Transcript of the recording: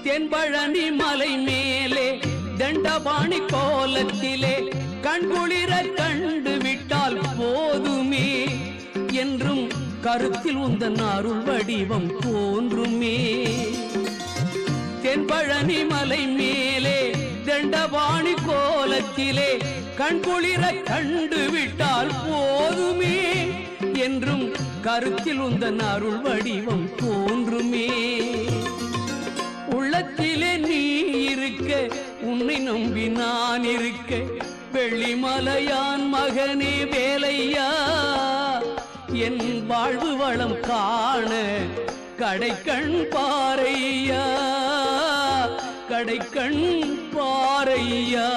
தென்பழனி மலை மேலே தண்டபாணி கோலத்திலே கண்குளிர கண்டு விட்டால் போதுமே என்றும் கருத்தில் உந்தன் அருள் வடிவம் தோன்றுமே. தென்பழனி மலை மேலே தண்டபாணி கோலத்திலே கண்குளிர கண்டு விட்டால் போதுமே என்றும் கருத்தில் உந்தன் அருள் வடிவம் தோன்றுமே. உள்ளத்திலே நீ இருக்க உன்னை நம்பி நான் இருக்க வெள்ளிமலையான் மகனே வேலையா என் வாழ்வு வளம் காண கடைக்கண் பாறையா கடைக்கண் பாறையா.